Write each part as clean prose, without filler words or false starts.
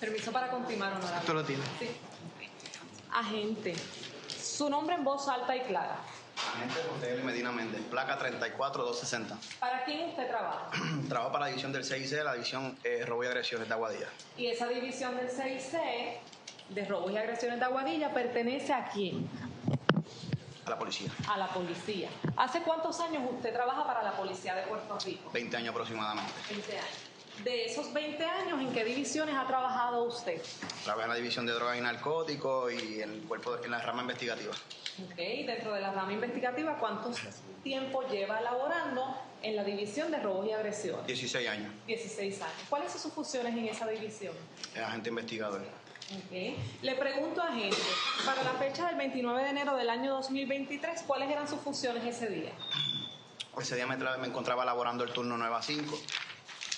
Permiso para continuar, honorable. Esto lo tiene. Sí. Agente, su nombre en voz alta y clara. Agente José L. Medina Méndez, placa 34260. ¿Para quién usted trabaja? Trabajo para la división del CIC, la división robo y agresiones de Aguadilla. Y esa división del CIC de robos y agresiones de Aguadilla pertenece ¿a quién? A la policía. A la policía. ¿Hace cuántos años usted trabaja para la policía de Puerto Rico? 20 años aproximadamente. 20 años. De esos 20 años, ¿en qué divisiones ha trabajado usted? Trabajé en la división de drogas y narcóticos y en la rama investigativa. Ok, dentro de la rama investigativa, ¿cuánto tiempo lleva elaborando en la división de robos y agresiones? 16 años. 16 años. ¿Cuáles son sus funciones en esa división? Agente investigador. Okay. Le pregunto, agente, para la fecha del 29 de enero del año 2023, ¿cuáles eran sus funciones ese día? Ese día me encontraba laborando el turno 9 a 5.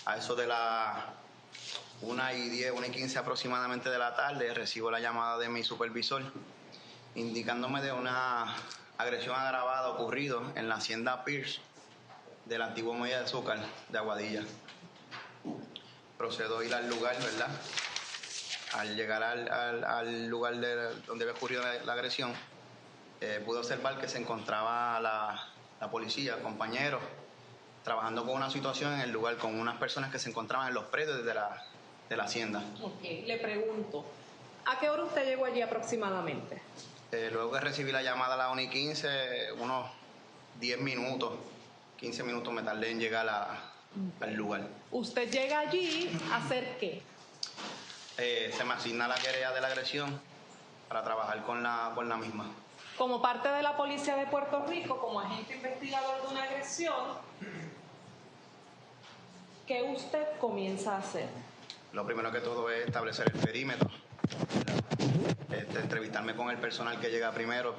A eso de las 1:10, 1:15 aproximadamente de la tarde, recibo la llamada de mi supervisor indicándome de una agresión agravada ocurrido en la hacienda Pierce del antiguo muelle de azúcar de Aguadilla. Procedo a ir al lugar, ¿verdad? Al llegar al lugar donde había ocurrido la agresión, pude observar que se encontraba la policía, compañeros, trabajando con una situación en el lugar con unas personas que se encontraban en los predios de la hacienda. Ok, le pregunto, ¿a qué hora usted llegó allí aproximadamente? Luego que recibí la llamada a las 1:15, unos 10 minutos, 15 minutos me tardé en llegar al lugar. ¿Usted llega allí a hacer qué? Se me asigna la querella de la agresión para trabajar con la misma. Como parte de la policía de Puerto Rico, como agente investigador de una agresión, ¿qué usted comienza a hacer? Lo primero que todo es establecer el perímetro, entrevistarme con el personal que llega primero.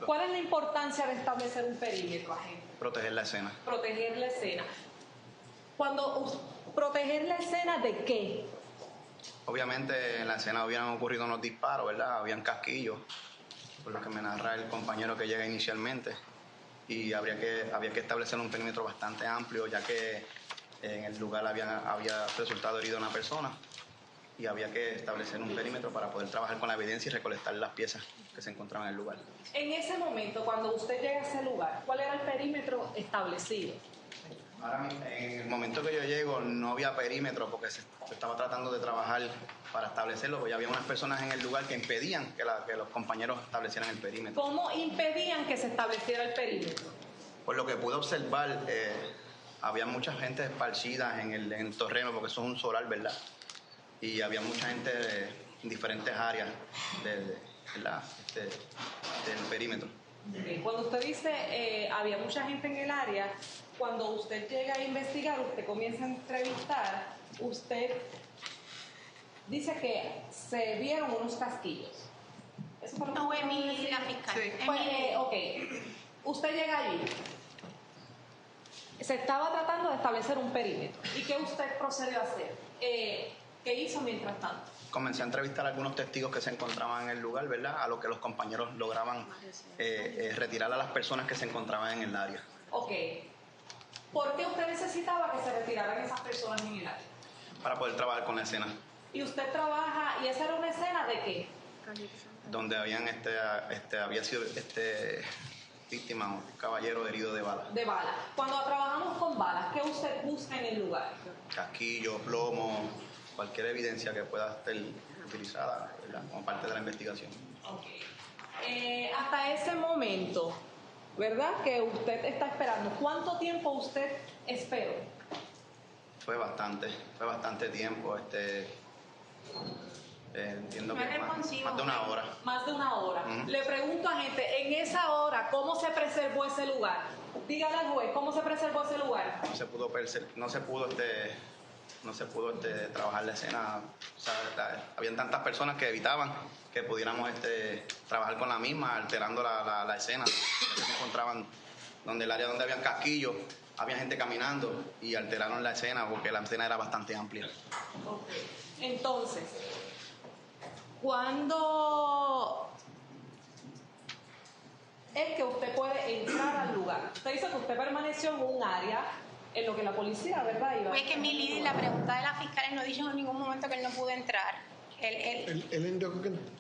¿Cuál es la importancia de establecer un perímetro, agente? Proteger la escena. Proteger la escena. ¿Proteger la escena de qué? Obviamente en la escena habían ocurrido unos disparos, ¿verdad? Habían casquillos, por lo que me narra el compañero que llega inicialmente. Y había que establecer un perímetro bastante amplio, ya que en el lugar había resultado herido una persona. Y había que establecer un perímetro para poder trabajar con la evidencia y recolectar las piezas que se encontraban en el lugar. En ese momento, cuando usted llega a ese lugar, ¿cuál era el perímetro establecido? Ahora, en el momento que yo llego no había perímetro porque se estaba tratando de trabajar para establecerlo, porque había unas personas en el lugar que impedían que los compañeros establecieran el perímetro. ¿Cómo impedían que se estableciera el perímetro? Por lo que pude observar, había mucha gente esparcida en el terreno, porque eso es un solar, ¿verdad? Y había mucha gente en diferentes áreas del perímetro. Cuando usted dice había mucha gente en el área, cuando usted llega a investigar, usted comienza a entrevistar, usted dice que se vieron unos casquillos. ¿Eso fue lo que No, Emily, la fiscal. Sí. Ok, usted llega allí. Se estaba tratando de establecer un perímetro. ¿Y qué usted procedió a hacer? ¿Qué hizo mientras tanto? Comencé a entrevistar a algunos testigos que se encontraban en el lugar, ¿verdad? A lo que los compañeros lograban retirar a las personas que se encontraban en el área. Ok. ¿Por qué usted necesitaba que se retiraran esas personas en el área? Para poder trabajar con la escena. ¿Y usted trabaja, y esa era una escena de qué? Donde había sido víctima, un caballero herido de bala. De bala. Cuando trabajamos con balas, ¿qué usted busca en el lugar? Casquillo, plomo, cualquier evidencia que pueda estar utilizada, ¿verdad? Como parte de la investigación. Okay. Hasta ese momento, ¿verdad? Que usted está esperando. ¿Cuánto tiempo usted esperó? Fue bastante tiempo. Entiendo que más de una hora. Más de una hora. Le pregunto a gente, en esa hora, ¿cómo se preservó ese lugar? Dígale al juez, ¿cómo se preservó ese lugar? No se pudo trabajar la escena. O sea, habían tantas personas que evitaban que pudiéramos trabajar con la misma, alterando la escena. Se encontraban donde el área donde habían casquillos, había gente caminando y alteraron la escena porque la escena era bastante amplia. Okay. Entonces, ¿cuándo es que usted puede entrar al lugar? Usted dice que usted permaneció en un área en lo que la policía, ¿verdad? Pues que Emily, la pregunta de la fiscal no dijo en ningún momento que él no pudo entrar. El indio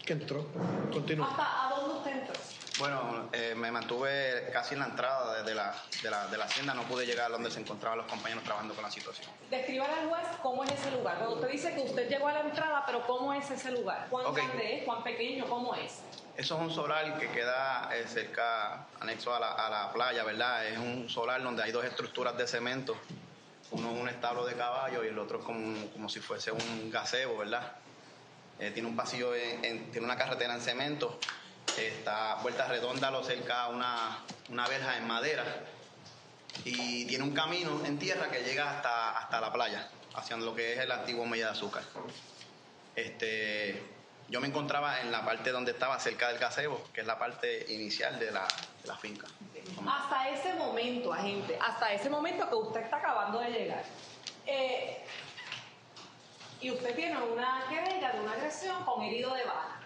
que entró. Continúa. ¿Hasta a dónde usted entró? Bueno, me mantuve casi en la entrada de la hacienda, no pude llegar a donde se encontraban los compañeros trabajando con la situación. Descríbale al juez cómo es ese lugar. Cuando usted dice que usted llegó a la entrada, pero ¿cómo es ese lugar? ¿Cuán grande es? ¿Cuán pequeño? ¿Cómo es? Eso es un solar que queda cerca, anexo a la playa, ¿verdad? Es un solar donde hay dos estructuras de cemento. Uno es un establo de caballo y el otro es como si fuese un gazebo, ¿verdad? Tiene un pasillo, tiene una carretera en cemento. Está vuelta redonda a lo cerca una verja en madera y tiene un camino en tierra que llega hasta la playa, hacia lo que es el antiguo muelle de azúcar. Yo me encontraba en la parte donde estaba cerca del gazebo, que es la parte inicial de la finca. Hasta ese momento, agente, hasta ese momento que usted está acabando de llegar, y usted tiene una querella de una agresión con herido de bala.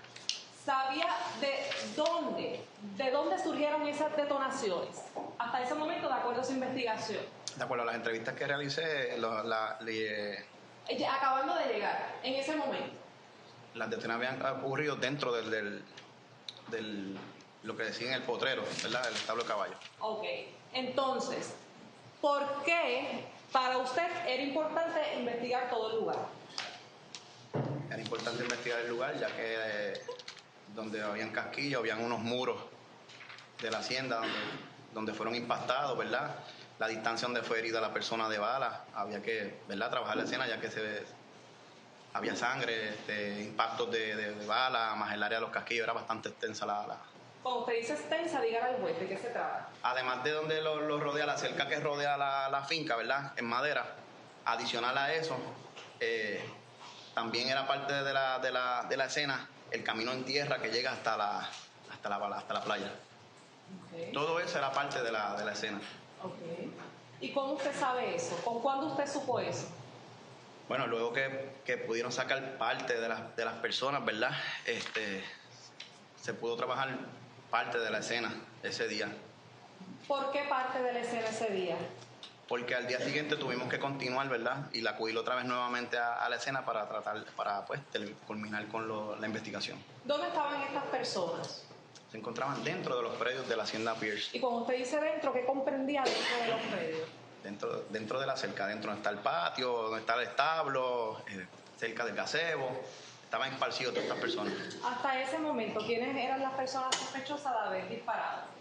¿Sabía de dónde surgieron esas detonaciones? Hasta ese momento, de acuerdo a su investigación. De acuerdo a las entrevistas que realicé, Acabando de llegar, en ese momento. Las detonaciones habían ocurrido dentro del lo que decían el potrero, ¿verdad? El establo de caballo. Ok, entonces, ¿por qué para usted era importante investigar todo el lugar? Era importante investigar el lugar, ya que donde habían casquillos, habían unos muros de la hacienda donde fueron impactados, ¿verdad? La distancia donde fue herida la persona de bala, había que, ¿verdad?, trabajar la escena, ya que había sangre, impactos de bala, más el área de los casquillos, era bastante extensa la. Cuando usted dice extensa, dígale al juez, ¿de qué se trata? Además de donde lo rodea, la cerca que rodea la finca, ¿verdad?, en madera, adicional a eso, también era parte de la escena el camino en tierra que llega hasta la playa. Okay. Todo eso era parte de la escena. Okay. ¿Y cómo usted sabe eso? ¿Con cuándo usted supo eso? Bueno, luego que pudieron sacar parte de las personas, ¿verdad? Se pudo trabajar parte de la escena ese día. ¿¿Por qué parte de la escena ese día? Porque al día siguiente tuvimos que continuar, ¿verdad? Y acudir otra vez nuevamente a la escena para pues, culminar con la investigación. ¿Dónde estaban estas personas? Se encontraban dentro de los predios de la hacienda Pierce. Y cuando usted dice dentro, ¿qué comprendía dentro de los predios? Dentro de la cerca, dentro donde está el patio, donde está el establo, cerca del gazebo, estaban esparcidos todas estas personas. Hasta ese momento, ¿quiénes eran las personas sospechosas de haber disparado?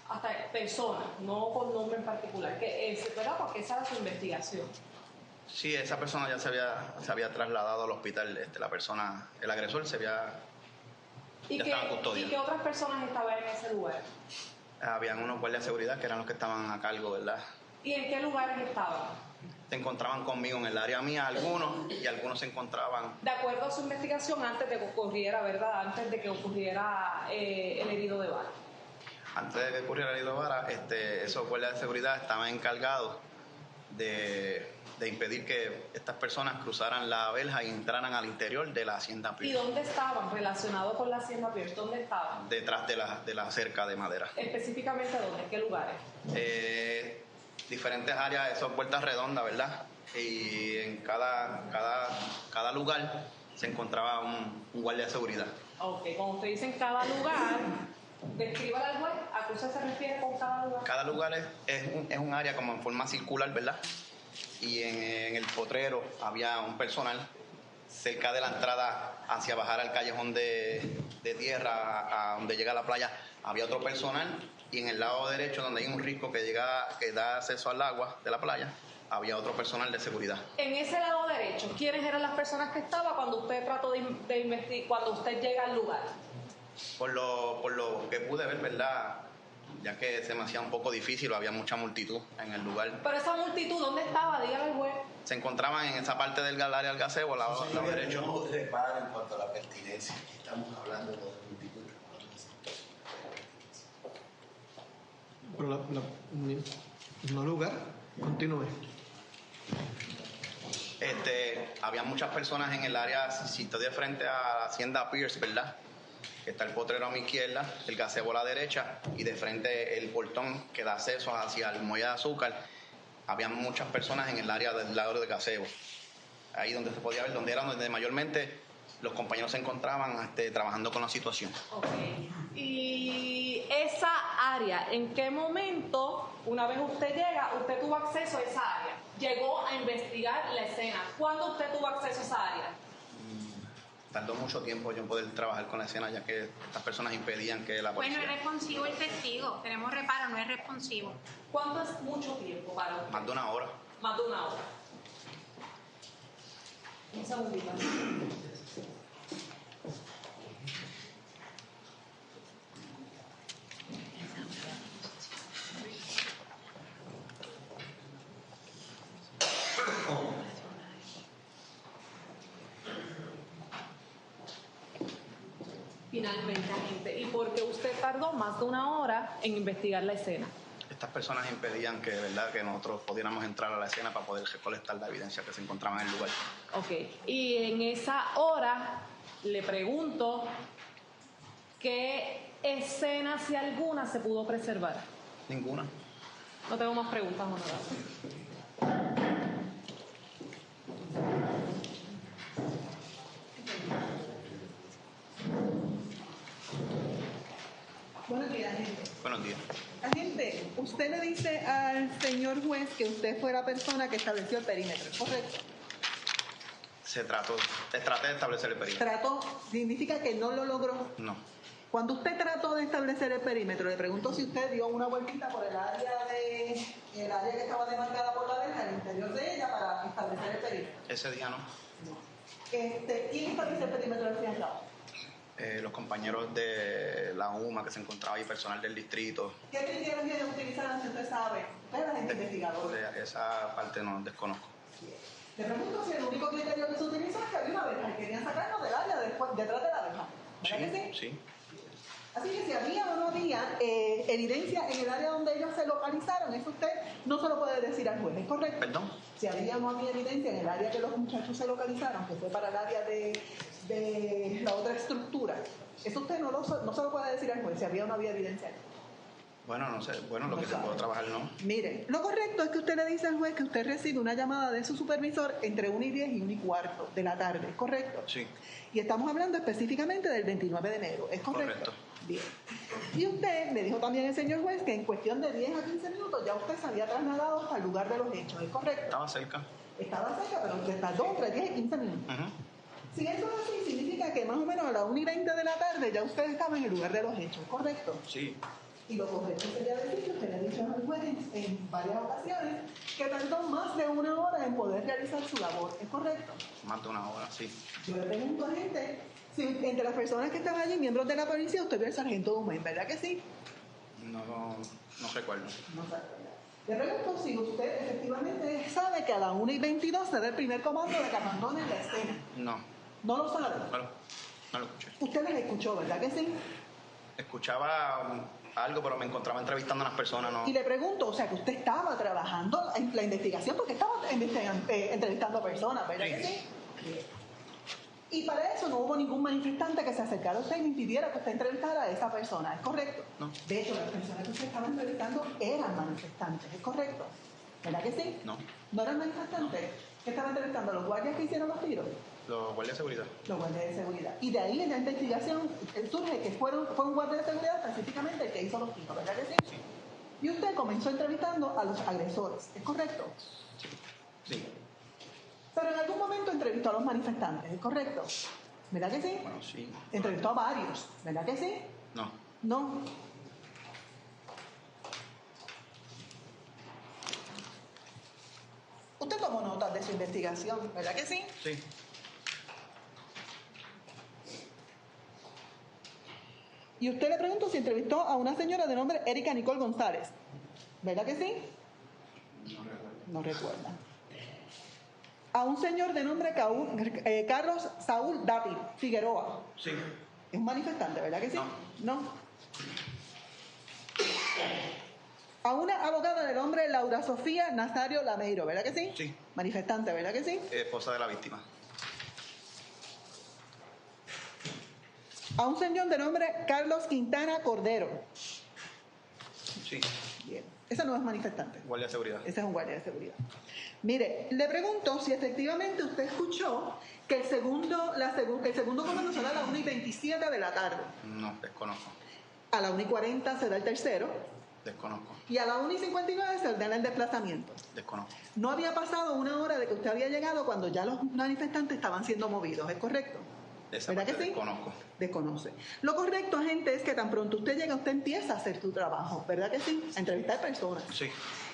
Hasta personas, no con nombre en particular, ¿verdad? Porque esa era su investigación. Sí, esa persona ya se había trasladado al hospital, la persona, el agresor se había... estaba en custodia. ¿Y qué otras personas estaban en ese lugar? Habían unos guardias de seguridad que eran los que estaban a cargo, ¿verdad? ¿Y en qué lugares estaban? Se encontraban conmigo en el área mía algunos, y algunos se encontraban... De acuerdo a su investigación, antes de que ocurriera, ¿verdad? Antes de que ocurriera el herido de bala. Antes de que ocurriera el herido de bala, esos guardias de seguridad estaban encargados de impedir que estas personas cruzaran la verja y entraran al interior de la hacienda Pierce. ¿Y dónde estaban relacionados con la hacienda Pierce? ¿Dónde estaban? Detrás de la cerca de madera. ¿Específicamente dónde? ¿En qué lugares? Diferentes áreas, esas puertas redondas, ¿verdad? Y en cada lugar se encontraba un guardia de seguridad. Ok, cuando usted dice en cada lugar, descríbala al juez, ¿a qué usted se refiere con cada lugar? Cada lugar es un área como en forma circular, ¿verdad? Y en el potrero había un personal cerca de la entrada hacia bajar al callejón de tierra a donde llega la playa había otro personal, y en el lado derecho donde hay un risco que da acceso al agua de la playa había otro personal de seguridad. En ese lado derecho, ¿quiénes eran las personas que estaban cuando usted trató de investigar, cuando usted llega al lugar? Por lo que pude ver, ¿verdad? Ya que se me hacía un poco difícil, había mucha multitud en el lugar. Pero esa multitud, ¿dónde estaba? Dígale al juez. Se encontraban en esa parte del área del gazebo, al lado derecho. No repara en cuanto a la pertinencia. Estamos hablando de multitud. Pero no lugar, continúe. Había muchas personas en el área, si estoy de frente a la hacienda Pierce, ¿verdad? Que está el potrero a mi izquierda, el gazebo a la derecha, y de frente el portón que da acceso hacia el muelle de azúcar. Había muchas personas en el área del lado del gazebo, ahí donde se podía ver, donde mayormente los compañeros se encontraban trabajando con la situación. Ok. Y esa área, ¿en qué momento, una vez usted llega, usted tuvo acceso a esa área? Llegó a investigar la escena. ¿Cuándo usted tuvo acceso a esa área? Tardó mucho tiempo yo en poder trabajar con la escena, ya que estas personas impedían que la Pues policía... no es responsivo el testigo. Tenemos reparo, no es responsivo. ¿Cuánto es mucho tiempo para usted? Más de una hora. Más de una hora. Un segundito. Finalmente, agente. ¿Y por qué usted tardó más de una hora en investigar la escena? Estas personas impedían que, ¿verdad?, que nosotros pudiéramos entrar a la escena para poder recolectar la evidencia que se encontraba en el lugar. Ok. Y en esa hora, le pregunto, ¿qué escena, si alguna, se pudo preservar? Ninguna. No tengo más preguntas, honorable. Buenos días, agente. Buenos días. Agente, usted le dice al señor juez que usted fue la persona que estableció el perímetro, ¿correcto? Traté de establecer el perímetro. Trató, significa que no lo logró. No. Cuando usted trató de establecer el perímetro, le pregunto si usted dio una vueltita por el área que estaba demarcada por la verja, el interior de ella, para establecer el perímetro. Ese día no. ¿Quién estableció el perímetro al fin y al cabo? Los compañeros de la UMA que se encontraba ahí, personal del distrito. ¿Qué criterios viene a utilizar si usted sabe? Usted es la gente investigadora. Esa parte no desconozco. Le pregunto si el único criterio que se utiliza es que había una verja y querían sacarnos del área detrás de la verja. ¿Verdad que sí? Sí. Así que si había o no había evidencia en el área donde ellos se localizaron, eso usted no se lo puede decir al juez, ¿es correcto? ¿Perdón? Si había o no había evidencia en el área que los muchachos se localizaron, que fue para el área de la otra estructura, eso usted no se lo puede decir al juez, si había o no había evidencia. Bueno, no sé. Bueno, lo que se pudo trabajar no. Mire, lo correcto es que usted le dice al juez que usted recibe una llamada de su supervisor entre 1:10 y 1:15 de la tarde, ¿es correcto? Sí. Y estamos hablando específicamente del 29 de enero, ¿es correcto? Correcto. Bien. Y usted, me dijo también el señor juez, que en cuestión de 10 a 15 minutos ya usted se había trasladado hasta el lugar de los hechos, ¿es correcto? Estaba cerca. Estaba cerca, pero usted tardó entre 10 y 15 minutos. Ujú. Si eso es así, significa que más o menos a las 1:20 de la tarde ya usted estaba en el lugar de los hechos, ¿correcto? Sí. Y lo correcto sería decir que usted le ha dicho al juez en varias ocasiones que tardó más de una hora en poder realizar su labor, ¿es correcto? Más de una hora, sí. Yo le pregunto a gente, si entre las personas que estaban allí, miembros de la policía, usted vio al sargento Dumain, ¿verdad que sí? No recuerdo. No sabe. Le pregunto si usted efectivamente sabe que a las 1:22 se da el primer comando de que abandonen la escena. No. ¿No lo sabe? No lo escuché. Usted les escuchó, ¿verdad que sí? Escuchaba algo, pero me encontraba entrevistando a unas personas, ¿no? Y le pregunto, o sea, que usted estaba trabajando en la investigación porque estaba entrevistando a personas, ¿verdad que sí? Y para eso no hubo ningún manifestante que se acercara a usted y le impidiera que usted entrevistara a esa persona, ¿es correcto? No. De hecho, las personas que usted estaba entrevistando eran manifestantes, ¿es correcto? ¿Verdad que sí? No. ¿No eran manifestantes? ¿Qué estaban entrevistando? ¿Los guardias que hicieron los tiros? Los guardias de seguridad. Los guardias de seguridad. Y de ahí en la investigación surge que fue un guardia de seguridad específicamente el que hizo los tiros, ¿verdad que sí? Sí. Y usted comenzó entrevistando a los agresores, ¿es correcto? Sí. Pero en algún momento entrevistó a los manifestantes, ¿es correcto? ¿Verdad que sí? Bueno, sí. Entrevistó a varios, ¿verdad que sí? No. No. Usted tomó notas de su investigación, ¿verdad que sí? Sí. Y usted le preguntó si entrevistó a una señora de nombre Erika Nicole González, ¿verdad que sí? No recuerda. A un señor de nombre Carlos Saúl Dátil Figueroa. Sí. Es un manifestante, ¿verdad que sí? No. A una abogada de nombre Laura Sofía Nazario Lameiro, ¿verdad que sí? Sí. Manifestante, ¿verdad que sí? Esposa de la víctima. A un señor de nombre Carlos Quintana Cordero. Sí. Bien. Ese no es manifestante. Guardia de seguridad. Ese es un guardia de seguridad. Mire, le pregunto si efectivamente usted escuchó que el segundo comando será a las 1:27 de la tarde. No, desconozco. A las 1:40 será el tercero. Desconozco. Y a las 1:59 se ordena el desplazamiento. Desconozco. No había pasado una hora de que usted había llegado cuando ya los manifestantes estaban siendo movidos, ¿es correcto? Esa ¿Verdad parte que sí? desconozco. Desconoce. Lo correcto, gente, es que tan pronto usted llega, usted empieza a hacer su trabajo, ¿verdad que sí? A entrevistar personas. Sí,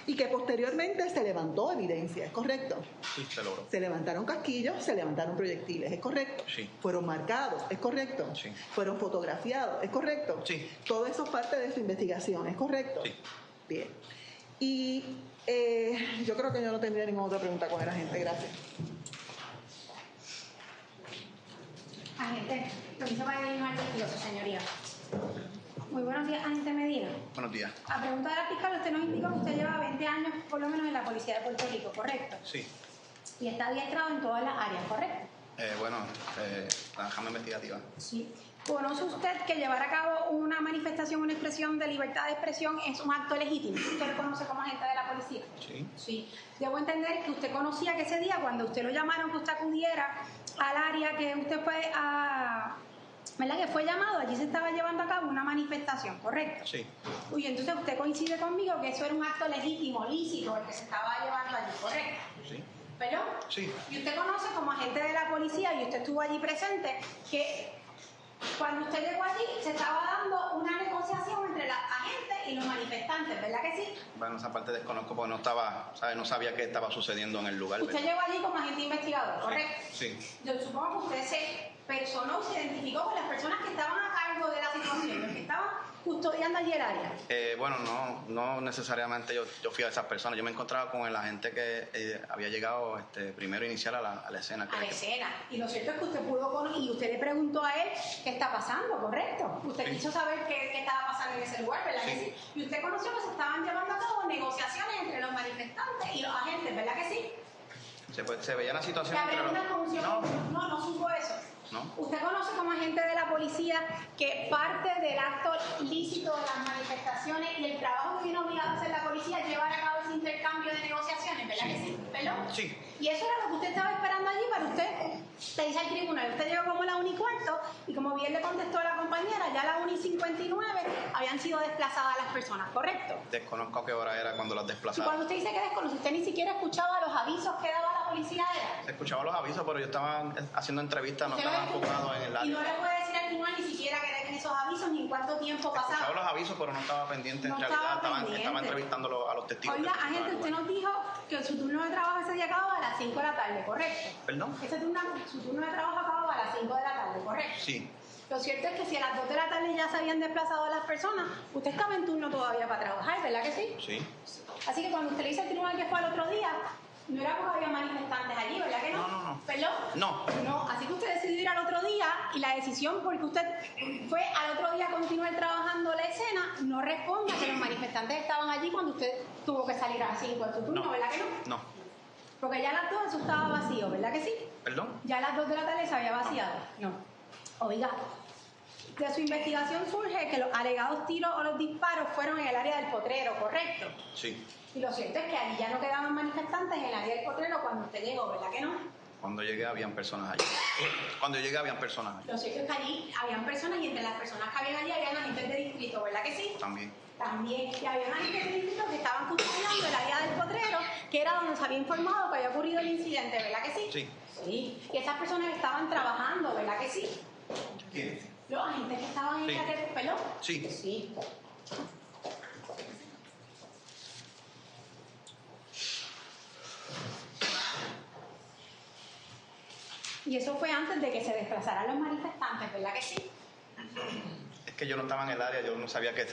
Y que posteriormente se levantó evidencia, ¿es correcto? sí, se logró. Se levantaron casquillos, se levantaron proyectiles, ¿es correcto? Sí. Fueron marcados, ¿es correcto? Sí. Fueron fotografiados, ¿es correcto? Sí. Todo eso es parte de su investigación, ¿es correcto? Sí. Bien. Y yo creo que yo no tendría ninguna otra pregunta con la gente, gracias. Agente, permiso para dirigirme al testigo, su señoría. Muy buenos días, agente Medina. Buenos días. A pregunta de la fiscal, usted nos indicó que usted lleva 20 años por lo menos en la Policía de Puerto Rico, ¿correcto? Sí. Y está adiestrado en todas las áreas, ¿correcto? La jama investigativa. Sí. ¿Conoce usted que llevar a cabo una manifestación, una expresión de libertad de expresión es un acto legítimo? ¿Usted lo conoce como agente de la policía? Sí. Sí. Debo entender que usted conocía que ese día, cuando usted lo llamaron, que usted acudiera al área que usted fue a... ¿Verdad? Que fue llamado, allí se estaba llevando a cabo una manifestación, ¿correcto? Sí. Uy, entonces usted coincide conmigo que eso era un acto legítimo, lícito, el que se estaba llevando allí, ¿correcto? Sí. ¿Perdón? Sí. Y usted conoce como agente de la policía, y usted estuvo allí presente, que cuando usted llegó allí se estaba dando una negociación entre la agente y los manifestantes, ¿verdad que sí? Bueno, esa parte desconozco porque no estaba, ¿sabes? No sabía qué estaba sucediendo en el lugar. Usted llegó allí como agente investigador, ¿correcto? Sí. Yo supongo que usted se personó, se identificó con las personas que estaban a cargo de la situación, los que estaban custodiando allí el área. No necesariamente yo fui a esas personas. Yo me encontraba con el agente que había llegado primero inicial a la escena. A la escena. Y lo cierto es que usted pudo conocer, y usted le preguntó a él qué está pasando, ¿correcto? Usted Sí. quiso saber qué estaba pasando en ese lugar, ¿verdad Sí. que sí? Y usted conoció que se estaban llevando a cabo negociaciones entre los manifestantes y los agentes, ¿verdad que sí? Se veía la situación La entre los... pregunta como no supo eso. No. ¿Usted conoce como agente de la policía que parte del acto lícito de las manifestaciones y el trabajo que viene obligado a hacer la policía es llevar a cabo ese intercambio de negociaciones, ¿verdad que sí? ¿Perdón? Sí. Y eso era lo que usted estaba esperando allí para usted te dice al tribunal. Usted llegó como a la 1:15 y como bien le contestó la compañera, ya a la 1:59 habían sido desplazadas las personas, ¿correcto? Desconozco a qué hora era cuando las Y desplazaban. cuando usted dice que desconoce, usted ni siquiera escuchaba los avisos que daba la policía, ¿era? Se escuchaba los avisos, pero yo estaba haciendo entrevistas, no Usted estaba los escuchó. enfocado en el Y no área. le puede decir al tribunal ni siquiera que en esos avisos ni en cuánto tiempo Escuchaba pasaba. los avisos, pero no estaba pendiente en No realidad. estaba pendiente. Estaba entrevistando a los testigos. Oiga, que estaban en agente, el usted lugar. nos dijo que su turno de trabajo ese día acababa a las 5 de la tarde, ¿correcto? ¿Perdón? Su turno de trabajo acababa a las 5 de la tarde, ¿correcto? Sí. Lo cierto es que si a las 2 de la tarde ya se habían desplazado a las personas, usted estaba en turno todavía para trabajar, ¿verdad que sí? Sí. Así que cuando usted le dice al tribunal que fue al otro día, no era porque había manifestantes allí, ¿verdad que no? No. ¿Perdón? No. No, así que usted decidió ir al otro día y la decisión porque usted fue al otro día a continuar trabajando la escena no responde a que los manifestantes estaban allí cuando usted tuvo que salir a las 5 de su turno, No. ¿verdad que no? No. Porque ya a las 2 eso estaba vacío, ¿verdad que sí? ¿Perdón? Ya a las 2 de la tarde se había vaciado. No. Oiga, de su investigación surge que los alegados tiros o los disparos fueron en el área del Potrero, ¿correcto? Sí. Y lo cierto es que allí ya no quedaban manifestantes en el área del Potrero cuando usted llegó, ¿verdad que no? Cuando llegué habían personas allí. Cuando llegué habían personas allí. Lo cierto es que allí habían personas y entre las personas que habían allí habían agentes de distrito, ¿verdad que sí? También. También. Y había agentes de distrito que estaban custodiando el área del Potrero, que era donde se había informado que había ocurrido el incidente, ¿verdad que sí? Sí. Sí. Y esas personas estaban trabajando, ¿verdad que sí? ¿Quién? Los agentes que estaban en Sí. el pelo. Sí. Sí. Y eso fue antes de que se desplazaran los manifestantes, ¿verdad que sí? Es que yo no estaba en el área, yo no sabía qué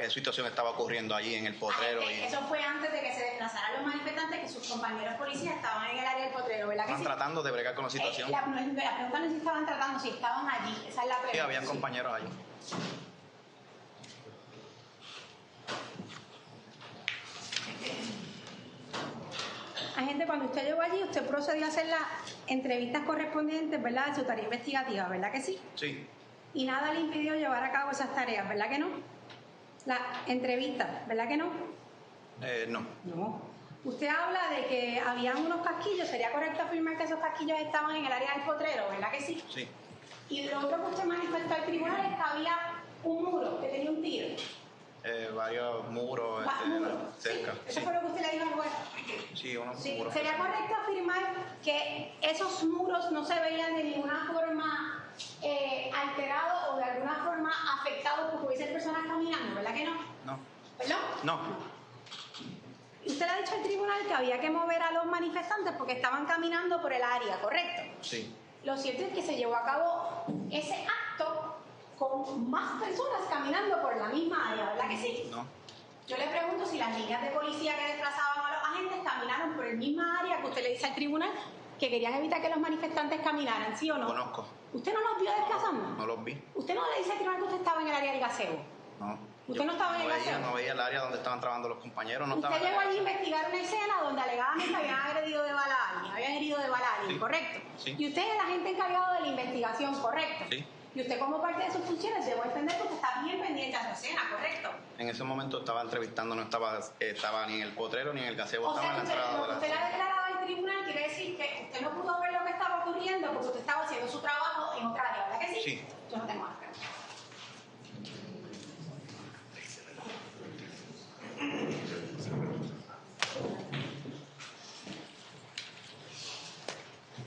situación estaba ocurriendo allí en el Potrero. Y Eso fue antes de que se desplazaran los manifestantes, que sus compañeros policías estaban en el área del Potrero, ¿verdad que estaban sí? tratando de bregar con la situación. La pregunta no es si estaban tratando, si estaban allí. Esa es la pregunta. Sí, habían compañeros allí. Agente, cuando usted llegó allí, usted procedió a hacer las entrevistas correspondientes, ¿verdad? De su tarea investigativa, ¿verdad que sí? Sí. Y nada le impidió llevar a cabo esas tareas, ¿verdad que no? La entrevista, ¿verdad que no? No. No. Usted habla de que habían unos casquillos. ¿Sería correcto afirmar que esos casquillos estaban en el área del potrero, verdad que sí? Sí. Y lo otro que usted manifestó al tribunal es que había un muro que tenía un tiro. Varios muros Muros. cerca. Sí. Eso Sí. fue lo que usted le dijo al juez. Sí, unos Sí. muros. ¿Sería correcto afirmar que esos muros no se veían de ninguna forma alterados o de alguna forma afectados porque hubiesen personas caminando, verdad que no? No. ¿Perdón? No. Usted le ha dicho al tribunal que había que mover a los manifestantes porque estaban caminando por el área, ¿correcto? Sí. Lo cierto es que se llevó a cabo ese acto con más personas caminando por la misma área, ¿verdad que sí? No. Yo le pregunto si las líneas de policía que desplazaban a los agentes caminaron por el misma área que usted le dice al tribunal que querían evitar que los manifestantes caminaran, ¿sí o no? Conozco. ¿Usted no los vio desplazando? No los vi. ¿Usted no le dice al tribunal que usted estaba en el área del gaseo? No. ¿Usted no estaba en el gaseo? No veía el área donde estaban trabajando los compañeros. No Usted estaba en el llegó allí a área. investigar una escena donde alegadamente habían agredido de bala a alguien, habían herido de bala a alguien, Sí. ¿correcto? Sí. Y usted es el agente encargado de la investigación, ¿correcto? Sí. Y usted como parte de sus funciones debo entender que usted está bien pendiente a su escena, ¿correcto? En ese momento estaba entrevistando, no estaba ni en el potrero ni en el gazebo, O estaba sea, en la que entrada lo de que la... usted le ha declarado al tribunal quiere decir que usted no pudo ver lo que estaba ocurriendo porque usted estaba haciendo su trabajo en otra área, ¿verdad que sí? Sí. Yo no tengo más preguntas.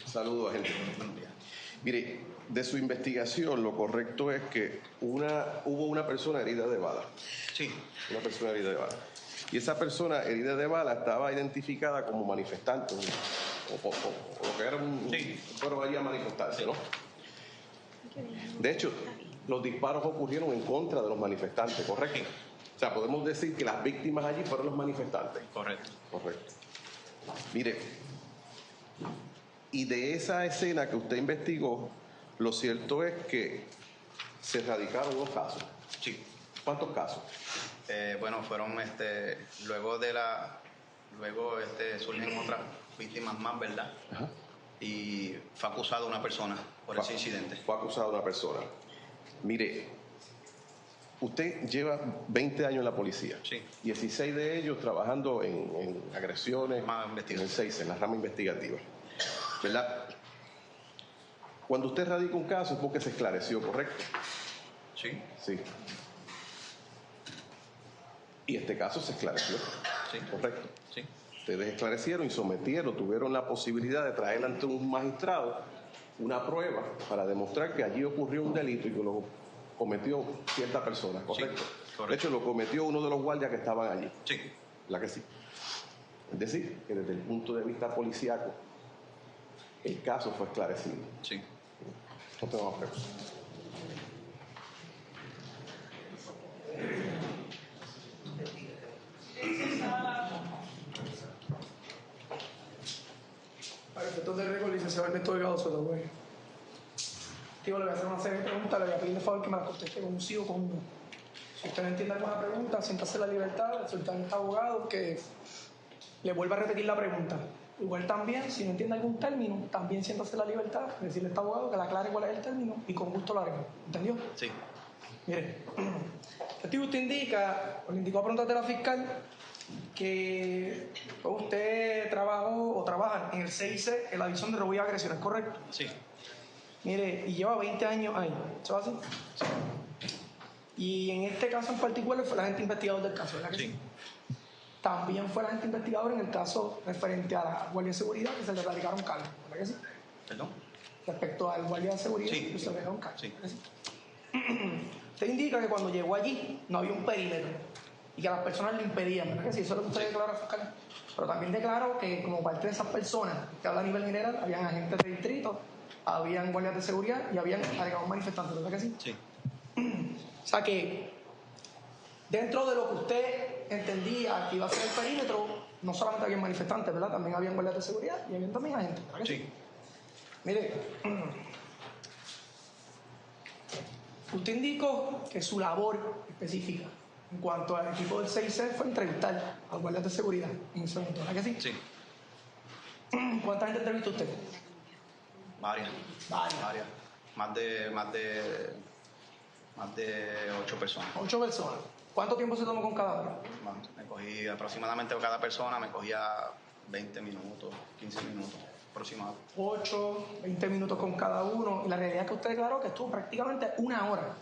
Saludos, agente. Buenos días. Mire, de su investigación, lo correcto es que hubo una persona herida de bala. Sí. Una persona herida de bala. Y esa persona herida de bala estaba identificada como manifestante, o lo que era Sí. fueron allí a manifestarse, ¿no? De hecho, los disparos ocurrieron en contra de los manifestantes, ¿correcto? O sea, podemos decir que las víctimas allí fueron los manifestantes. Correcto. Correcto. Mire, y de esa escena que usted investigó, lo cierto es que se radicaron dos casos. Sí. ¿Cuántos casos? Bueno, fueron luego surgen otras víctimas más, ¿verdad? Ajá. Y fue acusada una persona por ese incidente. Fue acusada una persona. Mire, usted lleva 20 años en la policía. Sí. 16 de ellos trabajando en agresiones, Más en investigación. el 6, en la rama investigativa. ¿Verdad? Cuando usted radica un caso es porque se esclareció, ¿correcto? Sí. Sí. Y este caso se esclareció. Sí. Correcto. Sí. Ustedes esclarecieron y sometieron, tuvieron la posibilidad de traer ante un magistrado una prueba para demostrar que allí ocurrió un delito y que lo cometió cierta persona, ¿correcto? Sí, correcto. De hecho, lo cometió uno de los guardias que estaban allí. Sí. ¿La que sí? Es decir, que desde el punto de vista policíaco, el caso fue esclarecido. Sí. No tengo más preguntas. Para efectos de récord, licenciado Ernesto Delgado Soto, güey. Tío, le voy a hacer una serie de preguntas, le voy a pedir de favor que me las conteste con un sí o con un no. Si usted no entiende alguna pregunta, siéntase la libertad de soltar a este abogado que le vuelva a repetir la pregunta. Igual también, si no entiende algún término, también siéntase la libertad de decirle a este abogado que le aclare cuál es el término y con gusto lo haremos. ¿Entendió? Sí. Mire, testigo, usted indica, o le indicó a preguntas de la fiscal, que usted trabajó o trabaja en el CIC en la división de robo y agresiones, ¿correcto? Sí. Mire, y lleva 20 años ahí, ¿eso es así? Y en este caso en particular fue la agente investigador del caso, ¿verdad que Sí. También fue la agente investigador en el caso referente a la Guardia de Seguridad, que se le radicaron cargos, ¿verdad que sí? ¿Perdón? Respecto al Guardia de Seguridad, Sí. que se le radicaron cargos, Sí. ¿verdad que sí? Usted indica que cuando llegó allí no había un perímetro y que las personas lo impedían, ¿verdad que sí? Eso es lo que usted declaró, fiscal. Pero también declaró que como parte de esas personas, que habla a nivel general, habían agentes de distrito, habían guardias de seguridad y habían alegados manifestantes, ¿verdad que sí? Sí. O sea que dentro de lo que usted entendía que iba a ser el perímetro, no solamente habían manifestantes, ¿verdad? También habían guardias de seguridad y habían también agentes, ¿verdad que sí? Sí. Mire, usted indicó que su labor específica en cuanto al equipo del CIC fue entrevistar a los guardias de seguridad en ese momento, ¿verdad que sí? Sí. ¿Cuánta gente entrevistó usted? Varias. Más de 8 personas. 8 personas. ¿Cuánto tiempo se tomó con cada uno? Bueno, me cogí aproximadamente con cada persona, me cogía 20 minutos, 15 minutos aproximadamente. 8, 20 minutos con cada uno. Y la realidad es que usted declaró que estuvo prácticamente una hora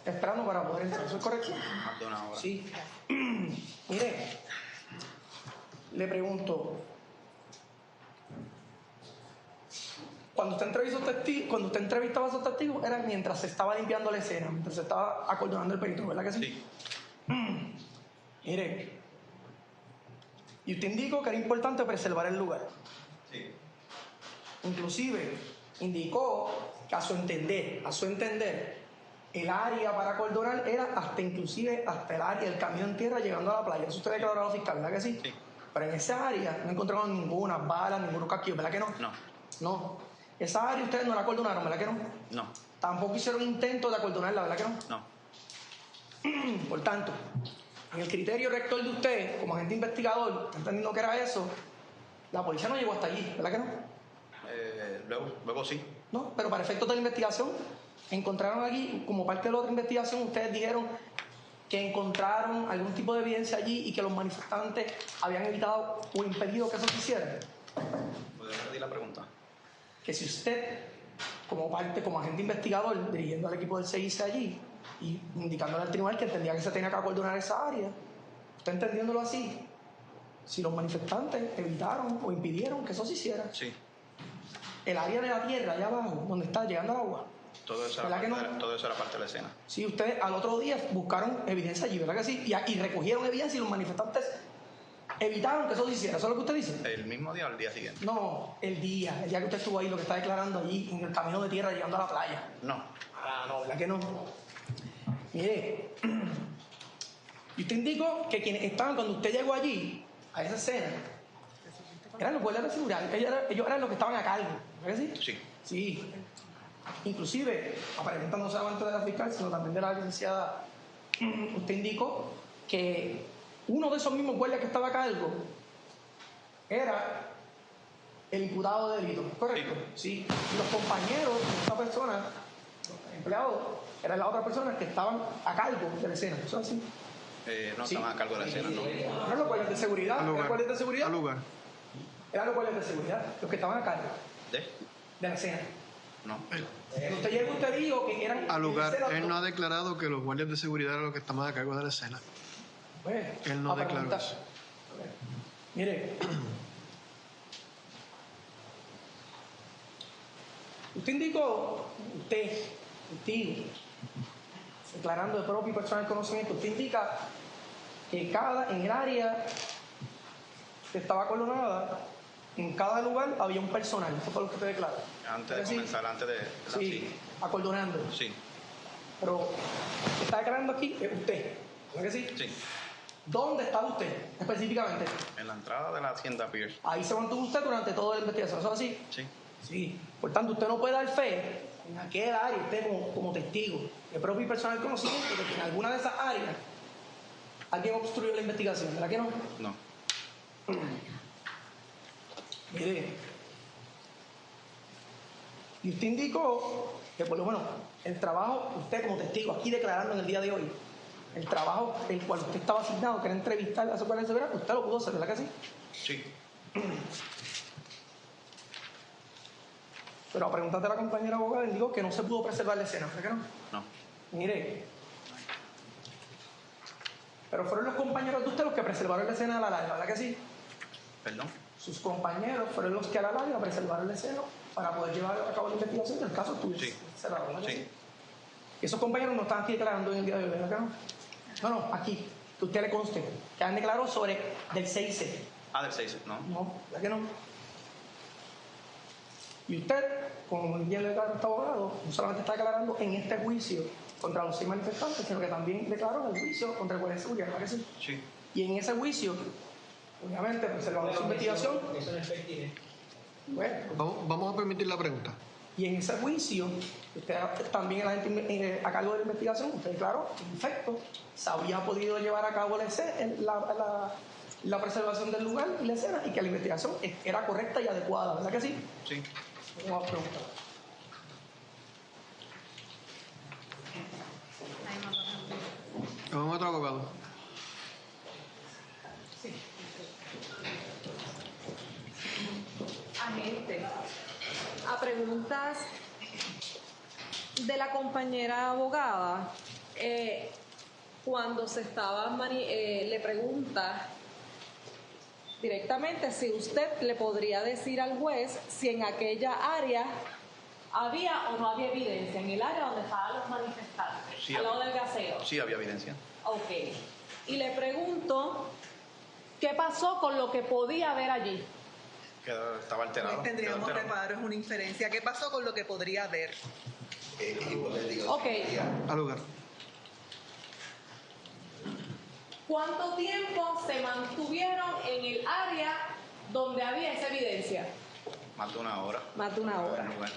esperando para poder entrar. ¿Eso es correcto? Más de una hora. Sí. Mire, le pregunto, cuando usted entrevistaba a esos testigos, era mientras se estaba limpiando la escena, mientras se estaba acordonando el perímetro, ¿verdad que sí? Sí. Mire, y usted indicó que era importante preservar el lugar. Sí. Inclusive indicó que a su entender, el área para acordonar era hasta el área del camino en tierra llegando a la playa. Eso usted declaró a la fiscal, ¿verdad que sí? Sí. Pero en esa área no encontraron ninguna bala, ninguno casquillo, ¿verdad que no? No. No. Esa área ustedes no la acordonaron, ¿verdad que no? No. Tampoco hicieron intento de acordonarla, ¿verdad que no? No. Por tanto, en el criterio rector de usted, como agente investigador, entendiendo que era eso, la policía no llegó hasta allí, ¿verdad que no? Luego sí. No, pero para efectos de la investigación, encontraron aquí, como parte de la otra investigación, ustedes dijeron que encontraron algún tipo de evidencia allí y que los manifestantes habían evitado o impedido que eso se hiciera. ¿Puede repetir la pregunta? Que si usted, como agente investigador, dirigiendo al equipo del CIC allí y indicándole al tribunal que entendía que se tenía que acordonar esa área, usted entendiéndolo así, si los manifestantes evitaron o impidieron que eso se hiciera, Sí. el área de la tierra allá abajo, donde está llegando el agua, Todo eso, ¿verdad que no? todo eso era parte de la escena. sí, ustedes al otro día buscaron evidencia allí, ¿verdad que sí? Y recogieron evidencia y los manifestantes evitaron que eso se hiciera. ¿Eso es lo que usted dice? ¿El mismo día o el día siguiente? No, el día que usted estuvo ahí, lo que está declarando allí en el camino de tierra llegando a la playa. No. Ah, no, ¿verdad que no? Mire, y usted indicó que quienes estaban cuando usted llegó allí, a esa escena, eran los guardias de seguridad. Ellos eran los que estaban a cargo, ¿verdad que sí? Sí. Sí. Inclusive, aparentemente no solamente de la fiscal, sino también de la licenciada, usted indicó que uno de esos mismos guardias que estaba a cargo era el imputado de delito, ¿correcto? Sí. Y los compañeros de esa persona, los empleados, eran las otras personas que estaban a cargo de la escena. ¿Eso es así? No Sí. estaban a cargo de la escena, no. ¿No eran los guardias de seguridad? Al ¿Eran lugar. guardias de seguridad? Al lugar. Eran los guardias de seguridad, los que estaban a cargo ¿De? de la escena. No. Usted llegó, usted dijo que eran... Al lugar. eran Él no ha declarado que los guardias de seguridad eran los que estaban a cargo de la escena. Pues, Él no a declaró preguntar. eso. Mire, usted indicó, declarando de propio y personal conocimiento, usted indica que en el área que estaba colonada, en cada lugar había un personal. Eso fue lo que usted declaró. Antes de ¿Sí? comenzar, antes de la Sí, acordonando. Sí. Pero lo que está declarando aquí es usted, ¿verdad que sí? Sí. ¿Dónde estaba usted específicamente? En la entrada de la hacienda Pierce. Ahí se mantuvo usted durante toda la investigación, ¿eso es así? Sí. Sí. Por tanto, usted no puede dar fe en aquel área, usted como testigo de propio y personal conocimiento, de que en alguna de esas áreas alguien obstruyó la investigación, ¿verdad que no? No. Mire, y usted indicó que por lo menos el trabajo, usted como testigo aquí declarando en el día de hoy, el trabajo el cual usted estaba asignado, que era entrevistar a su guardia de seguridad, usted lo pudo hacer, ¿verdad que sí? Sí. Pero a preguntas de la compañera abogada, indicó que no se pudo preservar la escena, ¿verdad que no? No. Mire, pero fueron los compañeros de usted los que preservaron la escena a la larga, ¿verdad que sí? ¿Perdón? Sus compañeros fueron los que a la larga preservaron la escena para poder llevar a cabo la investigación del caso estuviese Sí. cerrado, ¿verdad que Sí. sí? Y esos compañeros no están aquí declarando en el día de hoy, ¿verdad que no? No, aquí, que usted le conste, que han declarado sobre del 6C. Del 6, no. No, ¿verdad que no? Y usted, como bien le declaró este abogado, no solamente está declarando en este juicio contra los 6 manifestantes, sino que también declaró en el juicio contra el guardia de seguridad, ¿verdad que sí? Sí. Y en ese juicio, obviamente, preservando su investigación, Eso no es pertinente. bueno, Vamos a permitir la pregunta. y en ese juicio, usted también el agente a cargo de la investigación, usted declaró que en efecto se había podido llevar a cabo la preservación del lugar y la escena y que la investigación era correcta y adecuada, ¿verdad que sí? Sí. Vamos a preguntar. Vamos a otro abogado. preguntas de la compañera abogada, cuando se estaba le pregunta directamente si usted le podría decir al juez si en aquella área había o no había evidencia, en el área donde estaban los manifestantes, Sí, al lado del gaseo. Sí, había evidencia. Ok. Y le pregunto, ¿qué pasó con lo que podía haber allí? Estaba alterado. Tendríamos quedó alterado. reparo, es una inferencia. ¿Qué pasó con lo que podría haber? Hipotético. Ok. Al lugar. ¿Cuánto tiempo se mantuvieron en el área donde había esa evidencia? Más de una hora. Más de una hora. En el lugar.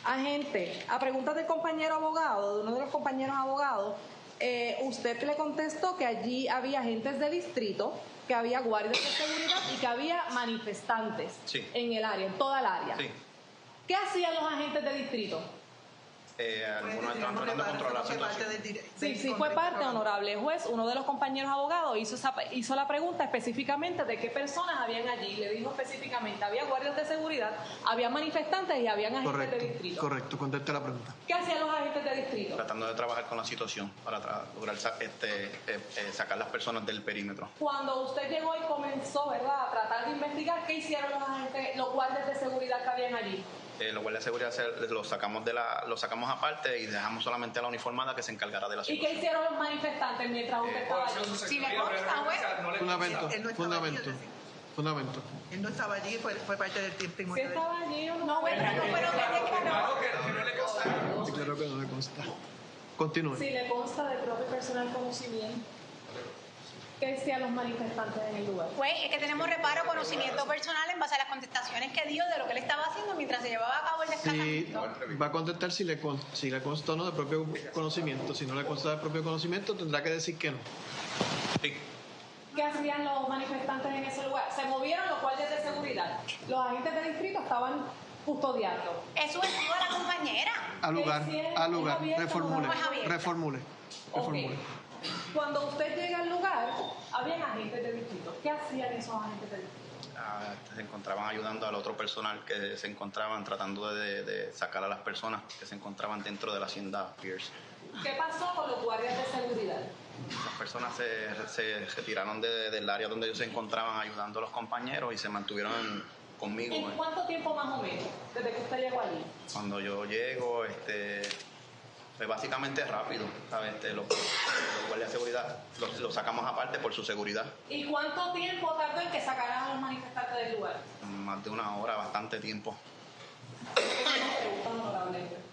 Agente, a preguntas del compañero abogado, de uno de los compañeros abogados, usted le contestó que allí había agentes de distrito, que había guardias de seguridad y que había manifestantes Sí. en el área, en toda el área. Sí. ¿Qué hacían los agentes de distrito? Algunos estaban tratando de controlar la situación. Sí, fue parte, honorable juez. Uno de los compañeros abogados hizo la pregunta específicamente de qué personas habían allí. Le dijo específicamente, había guardias de seguridad, había manifestantes y habían agentes de distrito. Correcto, conteste la pregunta. ¿Qué hacían los agentes de distrito? Tratando de trabajar con la situación para lograr sacar las personas del perímetro. Cuando usted llegó y comenzó, ¿verdad?, a tratar de investigar, ¿qué hicieron los agentes, los guardias de seguridad que habían allí? Los guardias de seguridad los sacamos aparte y dejamos solamente a la uniformada que se encargará de la ¿Y qué situación. hicieron los manifestantes mientras usted estaba allí? Si le consta, juez. Fundamento, Él no estaba fundamento, allí, es decir. fundamento. Él no estaba allí, fue parte del tiempo. ¿Sí estaba allí o no? No, juez, pero no fue lo que declaró. Sí, claro que no le consta. Continúe. Si le consta de propio personal conocimiento, ¿qué hacían los manifestantes en el lugar? Pues es que tenemos reparo, conocimiento personal en base a las contestaciones que dio de lo que él estaba haciendo mientras se llevaba a cabo el Si desplazamiento. va a contestar si le consta o no de propio conocimiento. Si no le consta de propio conocimiento, tendrá que decir que no. Sí. ¿Qué hacían los manifestantes en ese lugar? Se movieron los guardias de seguridad. Los agentes de distrito estaban custodiando. Es subjetivo a la compañera. Al lugar, hicieron? al lugar. ¿Es abierto o Reformule, no es abierto? reformule, Ok. reformule. Cuando usted llega al lugar, habían agentes de distrito. ¿Qué hacían esos agentes de distrito? Se encontraban ayudando al otro personal que se encontraban tratando de sacar a las personas que se encontraban dentro de la hacienda Pierce. ¿Qué pasó con los guardias de seguridad? Las personas se retiraron del área donde ellos se encontraban ayudando a los compañeros y se mantuvieron conmigo. ¿En cuánto tiempo más o menos desde que usted llegó allí? Cuando yo llego, fue básicamente rápido, ¿sabes? Los guardias de seguridad los sacamos aparte por su seguridad. ¿Y cuánto tiempo tardó en que sacaran a los manifestantes del lugar? Más de una hora, bastante tiempo. Pregunta honorable.